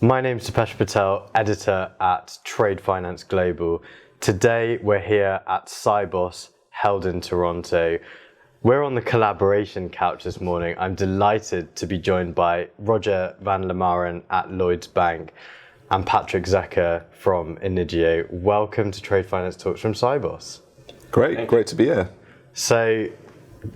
My name's Dipesh Patel, editor at Trade Finance Global. Today we're here at Sibos, held in Toronto. We're on the collaboration couch this morning. I'm delighted to be joined by Roger van Lemaren at Lloyds Bank and Patrick Zecker from Inigeo. Welcome to Trade Finance Talks from Sibos. Great to be here. So,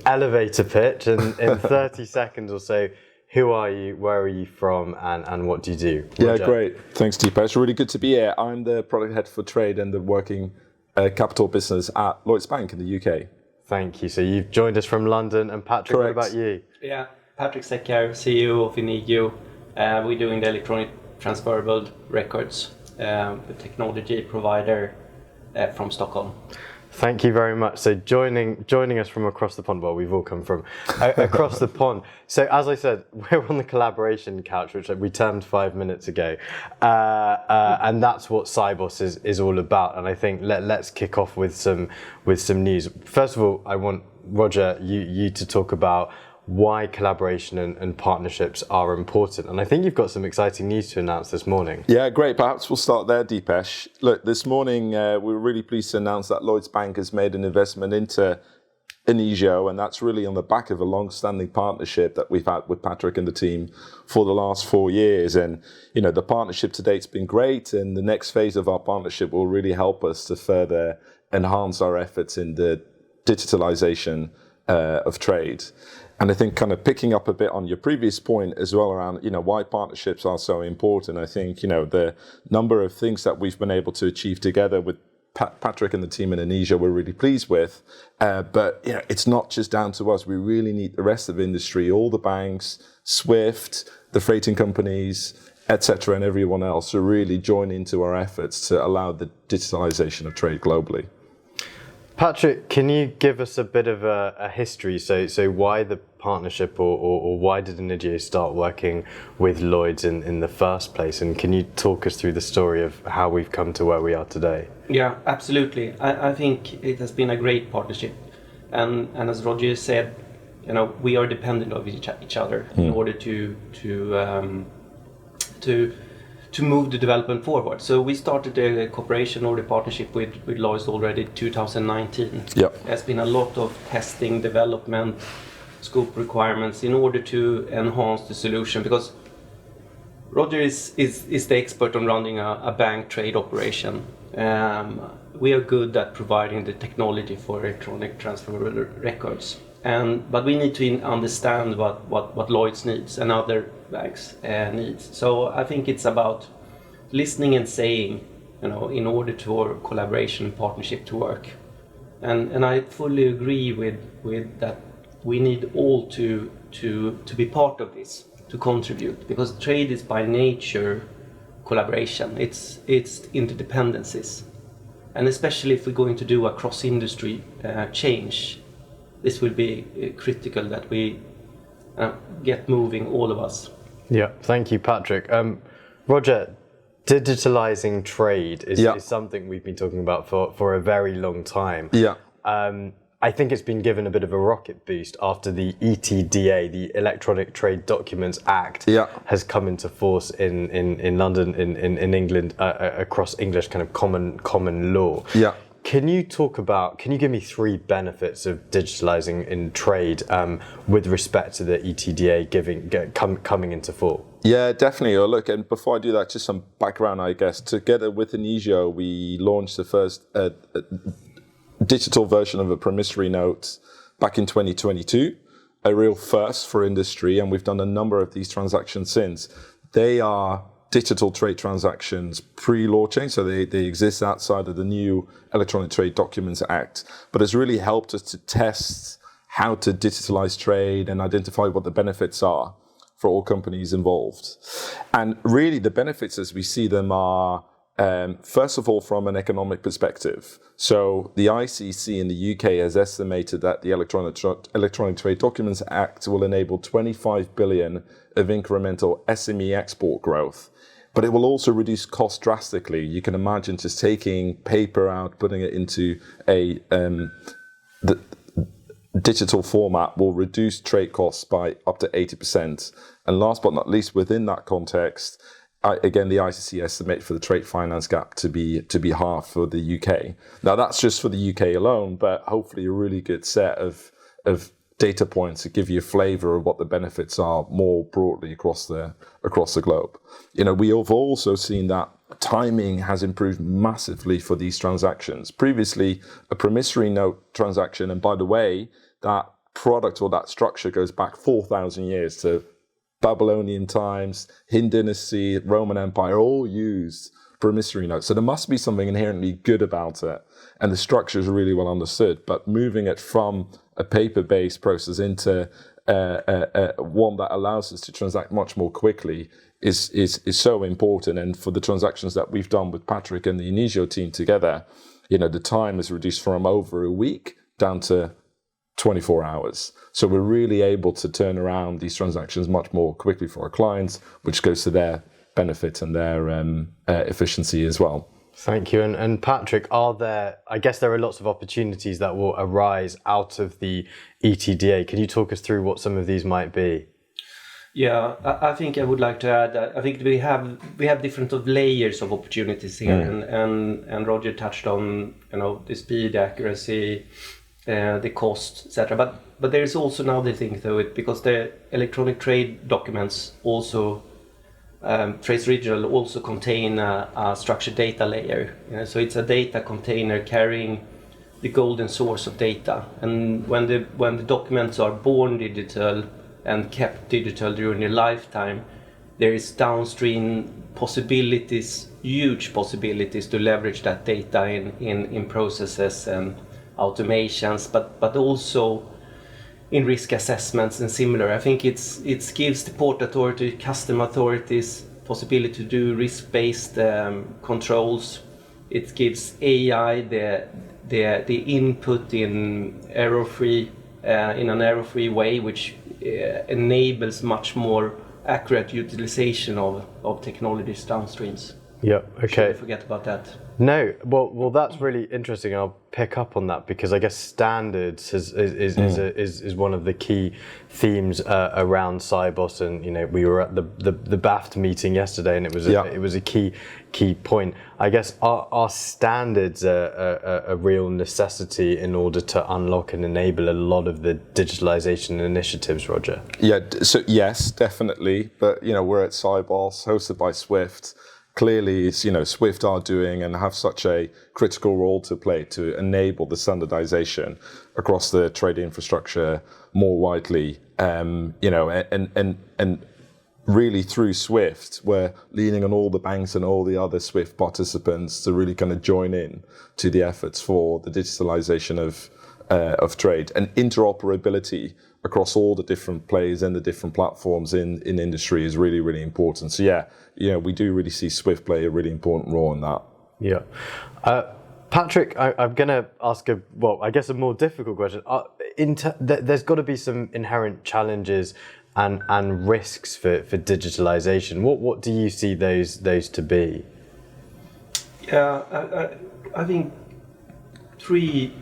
elevator pitch in 30 seconds or so. Who are you, where are you from, and what do you do? Roger? Yeah, great. Thanks, Dipesh. Really good to be here. I'm the product head for trade and the working capital business at Lloyds Bank in the UK. Thank you. So you've joined us from London. And Patrick, Correct. What about you? Yeah, Patrick Zecker, CEO of Inigeo. We're doing the electronic transferable records, the technology provider from Stockholm. Thank you very much. So joining us from across the pond, well, we've all come from across the pond. So as I said, we're on the collaboration couch, which we termed 5 minutes ago. And that's what Sibos is all about. And I think let's kick off with some news. First of all, I want, Roger, you to talk about why collaboration and partnerships are important. And I think you've got some exciting news to announce this morning. Yeah, great. Perhaps we'll start there, Dipesh. Look, this morning we were really pleased to announce that Lloyds Bank has made an investment into Inigeo, and that's really on the back of a long-standing partnership that we've had with Patrick and the team for the last 4 years. And, you know, the partnership to date's been great, and the next phase of our partnership will really help us to further enhance our efforts in the digitalization of trade. And I think kind of picking up a bit on your previous point as well around, you know, why partnerships are so important. I think, you know, the number of things that we've been able to achieve together with Patrick and the team in Inigeo we're really pleased with. But, you know, it's not just down to us. We really need the rest of the industry, all the banks, Swift, the freighting companies, etc., and everyone else to really join into our efforts to allow the digitalization of trade globally. Patrick, can you give us a bit of a history? So why the partnership, or why did Inigeo start working with Lloyds in the first place? And can you talk us through the story of how we've come to where we are today? Yeah, absolutely. I think it has been a great partnership. And as Roger said, you know, we are dependent on each other in order to move the development forward. So we started a cooperation or a partnership with Lloyds already 2019. Yep. There's been a lot of testing, development, scope requirements in order to enhance the solution, because Roger is the expert on running a bank trade operation. We are good at providing the technology for electronic transferable records. But we need to understand what Lloyds needs and other banks needs. So I think it's about listening and saying, you know, in order for collaboration and partnership to work. And I fully agree with that. We need all to be part of this, to contribute, because trade is by nature collaboration. It's interdependencies, and especially if we're going to do a cross-industry change, this will be critical that we get moving, all of us. Yeah, thank you, Patrick. Roger, digitalizing trade is something we've been talking about for a very long time. Yeah. I think it's been given a bit of a rocket boost after the ETDA, the Electronic Trade Documents Act, has come into force in London, in England, across English kind of common law. Yeah. Can you give me 3 benefits of digitalizing in trade with respect to the ETDA coming into force? Yeah, definitely. Look, and before I do that, just some background, I guess. Together with Inigeo, we launched the first digital version of a promissory note back in 2022, a real first for industry, and we've done a number of these transactions since. They are digital trade transactions pre-law change, so they exist outside of the new Electronic Trade Documents Act, but it's really helped us to test how to digitalize trade and identify what the benefits are for all companies involved. And really the benefits as we see them are, first of all, from an economic perspective. So the ICC in the UK has estimated that the Electronic Trade Documents Act will enable 25 billion of incremental SME export growth. But it will also reduce costs drastically. You can imagine just taking paper out, putting it into a digital format will reduce trade costs by up to 80%. And last but not least, within that context, again, the ICC estimate for the trade finance gap to be half for the UK. Now that's just for the UK alone, but hopefully a really good set of data points to give you a flavour of what the benefits are more broadly across the globe. We have also seen that timing has improved massively for these transactions. Previously, a promissory note transaction, and by the way, that product or that structure goes back 4,000 years to Babylonian times, Hind Dynasty, Roman Empire, all used promissory notes. So there must be something inherently good about it. And the structure is really well understood. But moving it from a paper-based process into one that allows us to transact much more quickly is so important. And for the transactions that we've done with Patrick and the Inizio team together, the time is reduced from over a week down to 24 hours. So we're really able to turn around these transactions much more quickly for our clients, which goes to their benefit and their efficiency as well. Thank you. And Patrick, I guess there are lots of opportunities that will arise out of the ETDA. Can you talk us through what some of these might be? Yeah, I think I would like to add that I think we have different layers of opportunities here, and Roger touched on the speed, accuracy, the cost, etc. But there is also another thing to it, because the electronic trade documents also, Trace Original also contain a structured data layer. So it's a data container carrying the golden source of data. And when the documents are born digital and kept digital during their lifetime, there is downstream possibilities, huge possibilities to leverage that data in processes and automations, but also in risk assessments and similar. I think it gives the port authority, custom authorities possibility to do risk-based controls. It gives AI the input in an error-free way, which enables much more accurate utilization of technologies downstreams. Yeah. Okay. Shouldn't forget about that. No, well, that's really interesting. I'll pick up on that, because I guess standards is one of the key themes around Sibos, and we were at the BAFT meeting yesterday, and it was a key point. I guess are standards a real necessity in order to unlock and enable a lot of the digitalization initiatives, Roger? Yeah, so yes, definitely. But we're at Sibos, hosted by Swift. Clearly, Swift are doing and have such a critical role to play to enable the standardization across the trade infrastructure more widely. And really through Swift, we're leaning on all the banks and all the other Swift participants to really kind of join in to the efforts for the digitalization of trade and interoperability across all the different players and the different platforms in industry is really, really important. So we do really see Swift play a really important role in that. Yeah. Patrick, I'm going to ask a more difficult question. There's got to be some inherent challenges and risks for digitalization. What do you see those to be? Yeah, I think three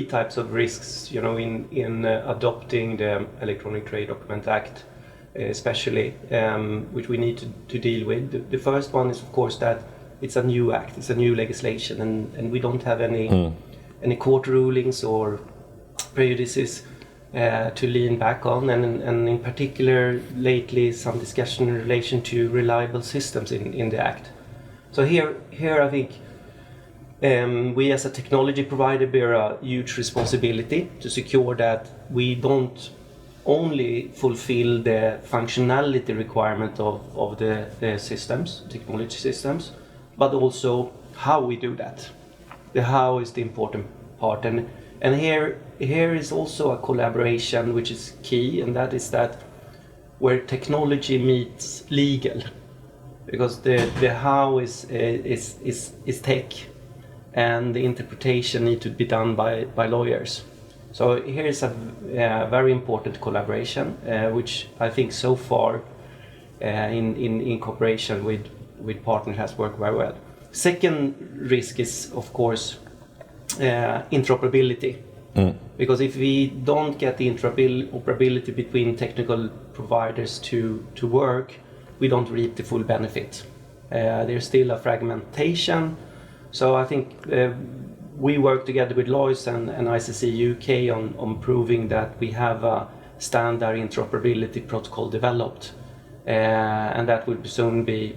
types of risks, in adopting the Electronic Trade Document Act, especially, which we need to deal with. The first one is, of course, that it's a new act, it's a new legislation, and we don't have any court rulings or prejudices to lean back on, and in particular, lately, some discussion in relation to reliable systems in the act. So here I think we as a technology provider bear a huge responsibility to secure that we don't only fulfill the functionality requirement of the systems, technology systems, but also how we do that. The how is the important part, and here is also a collaboration which is key, and that is that where technology meets legal, because the how is tech, and the interpretation need to be done by lawyers. So here is a very important collaboration, which I think so far in cooperation with partners has worked very well. Second risk is, of course, interoperability. Because if we don't get the interoperability between technical providers to work, we don't reap the full benefit. There's still a fragmentation. So I think we work together with Lloyds and ICC UK on proving that we have a standard interoperability protocol developed. And that will soon be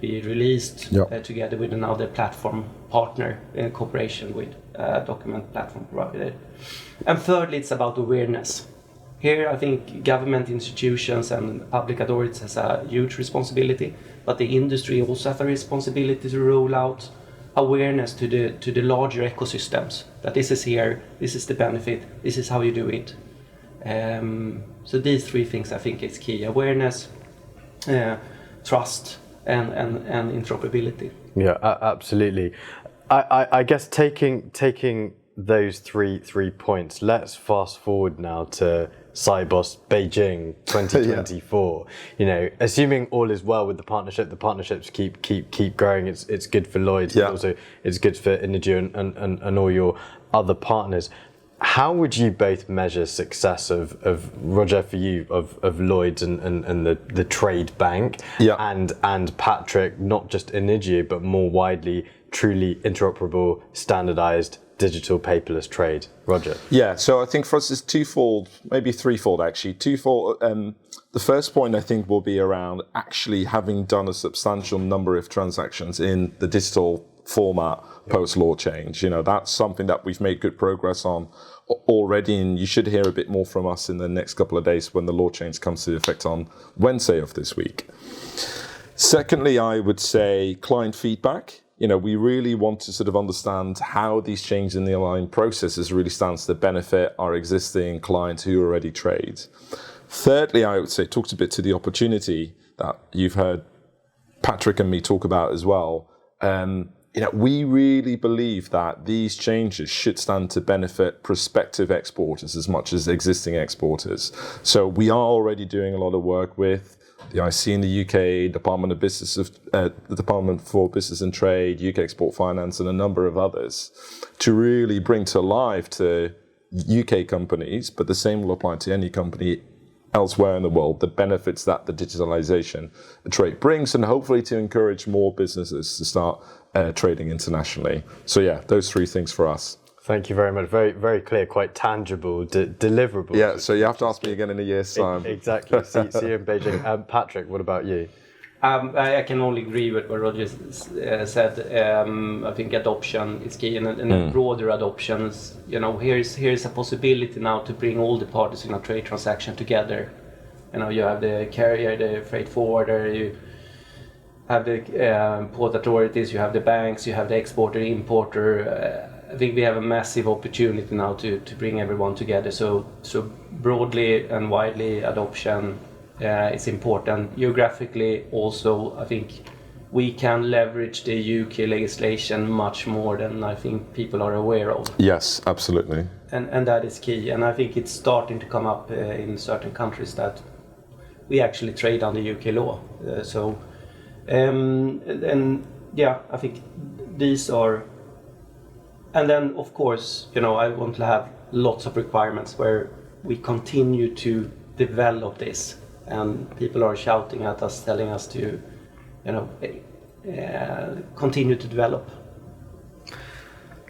released together with another platform partner in cooperation with document platform provider. And thirdly, it's about awareness. Here, I think government institutions and public authorities has a huge responsibility, but the industry also has a responsibility to roll out awareness to the larger ecosystems. That this is here, this is the benefit, this is how you do it. So these three things I think is key: awareness, trust, and interoperability. Yeah, absolutely. I guess taking those three points, let's fast forward now to Sibos Beijing 2024. You know, assuming all is well with the partnerships keep growing. It's good for Lloyds, but also it's good for Inigeo and all your other partners. How would you both measure success of Roger, for you, of Lloyds and the trade bank, and Patrick, not just Inigeo but more widely, truly interoperable, standardized digital paperless trade? Roger. Yeah, so I think for us it's twofold, maybe threefold actually. Twofold. The first point I think will be around actually having done a substantial number of transactions in the digital format post-law change. You know, that's something that we've made good progress on already, and you should hear a bit more from us in the next couple of days when the law change comes to effect on Wednesday of this week. Secondly, I would say client feedback. You know, we really want to sort of understand how these changes in the align processes really stands to benefit our existing clients who already trade. Thirdly, I would say talked a bit to the opportunity that you've heard Patrick and me talk about as well. You know, we really believe that these changes should stand to benefit prospective exporters as much as existing exporters. So we are already doing a lot of work with the IC in the UK, the Department for Business and Trade, UK Export Finance, and a number of others, to really bring to life to UK companies, but the same will apply to any company elsewhere in the world, the benefits that the digitalization trade brings, and hopefully to encourage more businesses to start trading internationally. So yeah, those three things for us. Thank you very much. Very, very clear, quite tangible, deliverable. Yeah, so you have to ask me again in a year's time. Exactly. See you in Beijing. Patrick, what about you? I can only agree with what Roger said. I think adoption is key, and broader adoptions. You know, here's a possibility now to bring all the parties in a trade transaction together. You know, you have the carrier, the freight forwarder, you have the port authorities, you have the banks, you have the exporter, importer. I think we have a massive opportunity now to bring everyone together. So broadly and widely adoption is important. Geographically also, I think we can leverage the UK legislation much more than I think people are aware of. Yes, absolutely. And that is key. And I think it's starting to come up in certain countries that we actually trade under UK law. And yeah, I think these are. And then, of course, you know, I want to have lots of requirements where we continue to develop this, and people are shouting at us, telling us to, you know, continue to develop.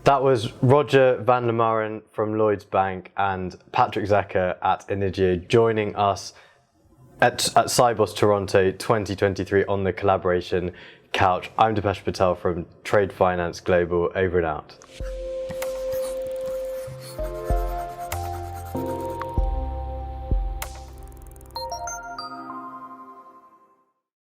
That was Roger van der Maren from Lloyds Bank and Patrick Zekker at Inigeo joining us at Sibos Toronto 2023 on the collaboration couch. I'm Dipesh Patel from Trade Finance Global. Over and out.